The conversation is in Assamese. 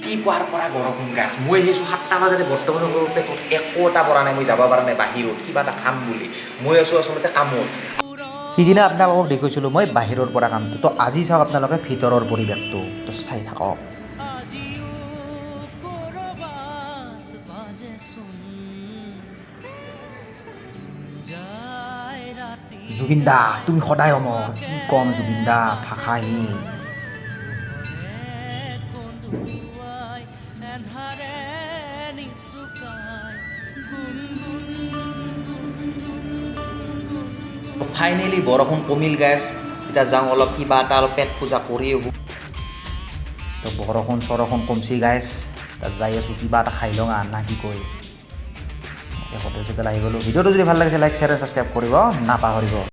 কি পোৱাৰ পৰা বৰষুণ গাছ মই আহিছোঁ 7টা বজাতে বৰ্তমানৰ পেটত একো এটা পৰা নাই মই যাব পৰা নাই বাহিৰত কিবা এটা খাম বুলি মই আছোঁ আচলতে কামত সিদিনা আপোনালোকক দেখুৱাইছিলোঁ মই বাহিৰৰ পৰা কামটো তো আজি চাওক আপোনালোকে ভিতৰৰ পৰিৱেশটো তো চাই থাকক জুবিন দা তুমি সদায় অমৰ কি কম জুবিন দা ভাষাহীন ফাইনেলি বৰষুণ কমিল গাছ এতিয়া যাওঁ অলপ কিবা এটা অলপ পেট পূজা কৰি আহোঁ তো বৰষুণ কমছি গাইছ তাত যাই আছোঁ কিবা এটা খাই লওঁ না কি কয় হোটেল চোটেল আহি গ'লোঁ ভিডিঅ'টো যদি ভাল লাগিছে লাইক শ্বেয়াৰ এণ্ড ছাবস্ক্ৰাইব কৰিব নাপাহৰিব